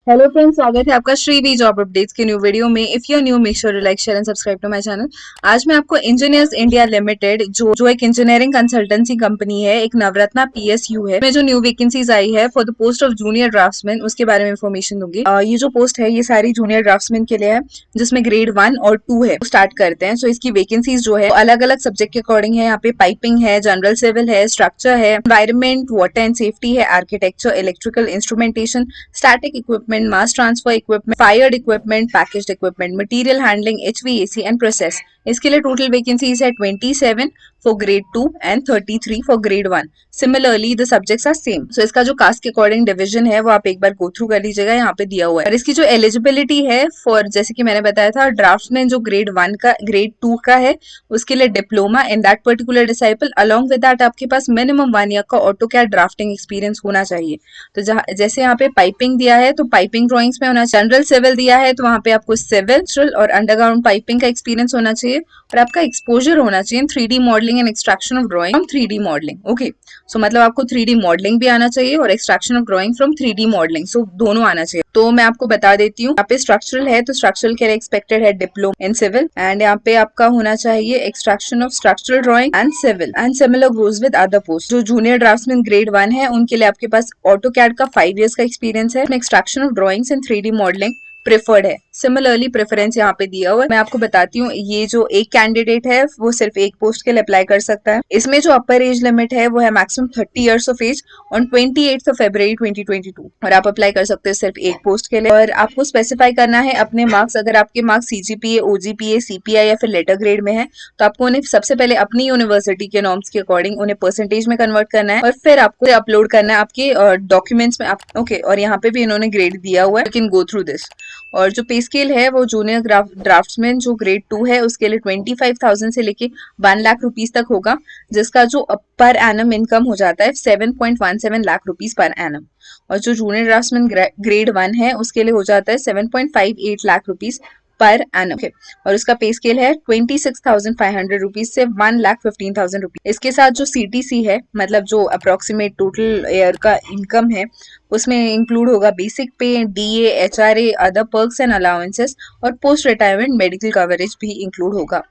Hello friends, स्वागत है आपका श्री बी जॉब अपडेट्स के न्यू वीडियो में। If you are new make sure like share and subscribe to my channel. आज मैं आपको इंजीनियर्स इंडिया लिमिटेड जो एक इंजीनियरिंग कंसल्टेंसी कंपनी है, एक नवरत्ना पीएसयू है, में जो न्यू वैकेंसीज आई है for the post of junior draughtsman, उसके बारे में इन्फॉर्मेशन दूंगी। ये जो पोस्ट है ये सारी जूनियर ड्राफ्ट्समैन के लिए है, जिसमें ग्रेड 1 और 2 है। स्टार्ट करते हैं। सो इसकी वैकेंसीज जो है अलग अलग सब्जेक्ट के अकॉर्डिंग है। यहाँ पे पाइपिंग है, जनरल सिविल है, स्ट्रक्चर है, एनवायरमेंट, वाटर एंड सेफ्टी है, architecture, electrical instrumentation, static equipment, mass transfer equipment, fired equipment, packaged equipment, material handling, HVAC and process. इसके लिए टोटल वैकेंसीज है 27 for grade 2 and 33 for grade 1। Similarly the subjects are same. So इसका जो cast के according division है वो आप एक बार गो थ्रू कर लीजिएगा, यहाँ पे दिया हुआ है। और इसकी जो एलिजिबिलिटी है फॉर, जैसे कि मैंने बताया था, ड्राफ्ट्समैन जो ग्रेड 1 का ग्रेड 2 का है उसके लिए diploma in that particular disciple, along with that आपके पास मिनिमम 1 ईयर का ऑटोकैड ड्राफ्टिंग एक्सपीरियंस होना चाहिए। तो जहाँ जैसे यहाँ पे पाइपिंग दिया है तो पाइपिंग ड्राइंग्स में होना, जनरल सिविल दिया है तो वहाँ पे आपको सिविल और अंडरग्राउंड पाइपिंग का एक्सपीरियंस होना चाहिए, और आपका एक्सपोजर होना चाहिए 3D modelling and extraction of drawing from 3D modelling. Okay, so मतलब आपको 3D मॉडलिंग भी आना चाहिए और extraction of drawing from 3D modelling, so दोनों आना चाहिए। तो मैं आपको बता देती हूँ, यहाँ पे स्ट्रक्चरल है तो स्ट्रक्चरल के लिए एक्सपेक्टेड है डिप्लोमा इन सिविल, एंड यहाँ पे आपका होना चाहिए extraction of structural drawing and civil, and similar goes with other post. जो जूनियर ड्राफ्ट्समैन ग्रेड 1 है उनके लिए आपके पास ऑटोकैड का 5 इयर्स का एक्सपीरियंस है, extraction of drawings in 3D modelling preferred है। सिमिलरली प्रेफरेंस यहाँ पे दिया हुआ है। मैं आपको बताती हूँ, ये जो एक कैंडिडेट है वो सिर्फ एक पोस्ट के लिए अप्लाई कर सकता है। इसमें जो अपर एज लिमिट है वो है maximum 30 years of age on 28 फरवरी 2022, और आप अप्लाई कर सकते हैं सिर्फ एक पोस्ट के लिए। और आपको स्पेसिफाई करना है अपने मार्क्स। अगर आपके मार्क्स सीजीपीए, ओजीपीए, सीपीआई या फिर लेटर ग्रेड में है तो आपको उन्हें सबसे पहले अपनी यूनिवर्सिटी के नॉर्म्स के अकॉर्डिंग उन्हें परसेंटेज में कन्वर्ट करना है, और फिर आपको अपलोड करना है आपके डॉक्यूमेंट्स में। ओके, और यहाँ पे भी इन्होंने ग्रेड दिया हुआ है, you can go through this. और जो पे स्केल है वो जूनियर ड्राफ्ट्समैन जो ग्रेड 2 है उसके लिए 25,000 से लेके 1 लाख रुपीज तक होगा, जिसका जो पर एनम इनकम हो जाता है 7.17 लाख रुपीज पर एनम। और जो जूनियर ड्राफ्ट्समैन ग्रेड 1 है उसके लिए हो जाता है 7.58 लाख रुपीज पर एनम। और उसका पे स्केल है 26,500 रुपीज से 1,15,000 रुपीज। इसके साथ जो सीटीसी है, मतलब जो अप्रोक्सीमेट टोटल ईयर का इनकम है, उसमें इंक्लूड होगा बेसिक पे, DA, HRA, other perks and allowances, और पोस्ट रिटायरमेंट मेडिकल कवरेज भी इंक्लूड होगा।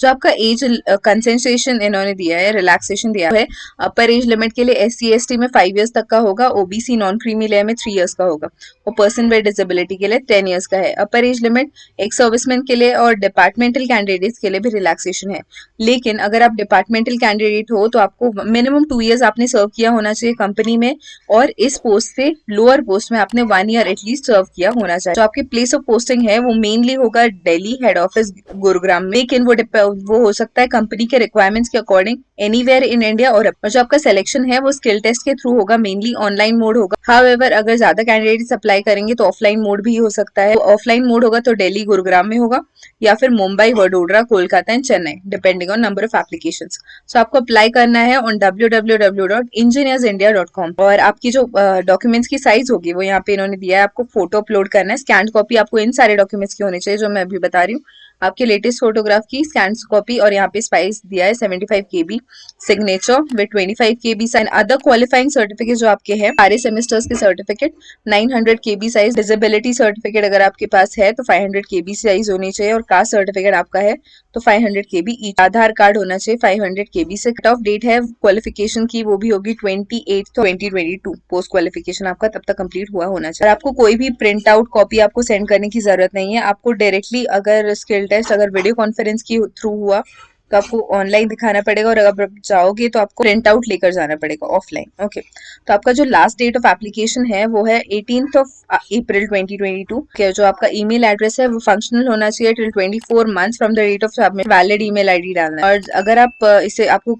जो आपका एज कंसेंसेशन इन्होंने दिया है, रिलैक्सेशन दिया है, अपर एज लिमिट के लिए एससी एसटी में 5 इयर्स तक का होगा, ओबीसी नॉन क्रीमी लेयर में 3 इयर्स का होगा, और पर्सन विद डिसेबिलिटी के लिए 10 इयर्स का है। अपर एज लिमिट एक सर्विसमैन के लिए और डिपार्टमेंटल कैंडिडेट्स के लिए भी रिलैक्सेशन है। लेकिन अगर आप डिपार्टमेंटल कैंडिडेट हो तो आपको मिनिमम 2 इयर्स आपने सर्व किया होना चाहिए कंपनी में, और इस पोस्ट से लोअर पोस्ट में आपने 1 ईयर एटलीस्ट सर्व किया होना चाहिए। जो आपकी प्लेस ऑफ पोस्टिंग है वो मेनली होगा दिल्ली हेड ऑफिस गुरुग्राम में, लेकिन वो हो सकता है कंपनी के रिक्वायरमेंट्स के अकॉर्डिंग एनीवेयर इन इंडिया। और जो आपका सिलेक्शन है वो स्किल टेस्ट के थ्रू होगा, मेनली ऑनलाइन मोड होगा। हाउएवर अगर ज्यादा कैंडिडेट्स अप्लाई करेंगे तो ऑफलाइन मोड भी हो सकता है। ऑफलाइन मोड होगा तो दिल्ली गुरुग्राम में होगा, या फिर Mumbai, Vadodara, Kolkata and Chennai, depending on number of applications. So आपको अप्लाई करना है ऑन www.engineersindia.com, और आपकी जो डॉक्यूमेंट्स की साइज होगी वो यहाँ पे इन्होंने दिया है, आपको फोटो अपलोड करना है। स्कैन कॉपी आपको इन सारे डॉक्यूमेंट्स की होनी चाहिए जो मैं अभी बता रही हूँ, आपके लेटेस्ट फोटोग्राफ की स्कैन कॉपी, और यहाँ पे स्पाइस दिया है 75 KB signature with 25 KB sign, other qualifying certificate जो आपके हैं, सारे सेमेस्टर्स के certificate, 900 KB size, disability certificate अगर आपके पास है तो 500 KB साइज होनी चाहिए, और कास्ट सर्टिफिकेट आपका है तो 500 KB ईच। आधार कार्ड होना चाहिए 500 KB से। कट ऑफ डेट है क्वालिफिकेशन की वो भी होगी 28/2022, पोस्ट क्वालिफिकेशन आपका तब तक कंप्लीट हुआ होना चाहिए। और आपको कोई भी प्रिंट आउट कॉपी आपको सेंड करने की जरूरत नहीं है। आपको डायरेक्टली अगर स्किल टेस्ट अगर वीडियो कॉन्फ्रेंस के थ्रू हुआ तो आपको ऑनलाइन दिखाना पड़ेगा, और अगर आप जाओगे तो आपको प्रिंट आउट लेकर जाना पड़ेगा ऑफलाइन। ओके, तो आपका जो लास्ट डेट ऑफ एप्लीकेशन है वो है 18 अप्रैल 2022। जो आपका ईमेल एड्रेस है वो फंक्शनल होना चाहिए till 24 months from the date of submit. Valid email ID डालना है। और अगर आप इसे आपको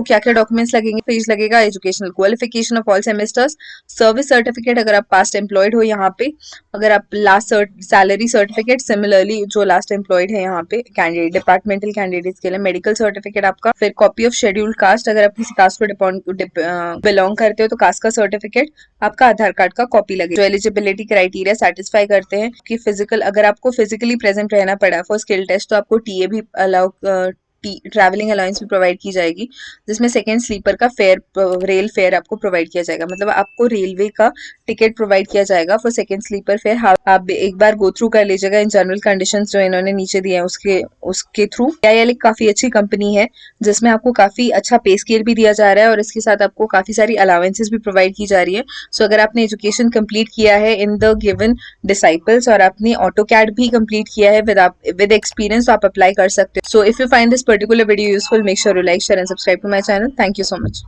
क्या क्या डॉक्यूमेंट्स लगेंगे, फीस लगेगा, educational qualification of all semesters, service certificate अगर आप पास्ट एम्प्लॉयड हो यहाँ पे, अगर आप लास्ट सैलरी सर्टिफिकेट, सिमिलरली जो लास्ट एम्प्लॉयड है यहाँ पे कैंडिडेट, डिपार्टमेंटल कैंडिडेट्स के लिए मेडिकल सर्टिफिकेट आपका, फिर कॉपी ऑफ शेड्यूल्ड कास्ट अगर आप किसी कास्ट को बिलोंग करते हो तो कास्ट का सर्टिफिकेट, आपका आधार कार्ड का कॉपी लगेगा। जो एलिजिबिलिटी क्राइटेरिया सेटिस्फाई करते हैं कि फिजिकल, अगर आपको फिजिकली प्रेजेंट रहना पड़ा फॉर स्किल टेस्ट तो आपको टीए भी अलाउ ट्रैवलिंग अलाउंस भी प्रोवाइड की जाएगी, जिसमें सेकंड स्लीपर का फेयर, रेल फेयर आपको प्रोवाइड किया जाएगा। मतलब आपको रेलवे का टिकट प्रोवाइड किया जाएगा फॉर सेकंड स्लीपर फेयर। आप एक बार गो थ्रू कर लीजिएगा इन जनरल कंडीशंस जो इन्होंने नीचे दिए हैं उसके थ्रू। AIL एक काफी अच्छी कंपनी है जिसमें आपको काफी अच्छा पे स्केल भी दिया जा रहा है और इसके साथ आपको काफी सारी अलाउंसेस भी प्रोवाइड की जा रही है। सो अगर आपने एजुकेशन कंप्लीट किया है इन द गिवन डिसाइपल्स और आपने ऑटो कैड भी कंप्लीट किया है विद एक्सपीरियंस, तो आप अप्लाई कर सकते हो। So if you find this particular video useful, make sure you like, share and subscribe to my channel. Thank you so much.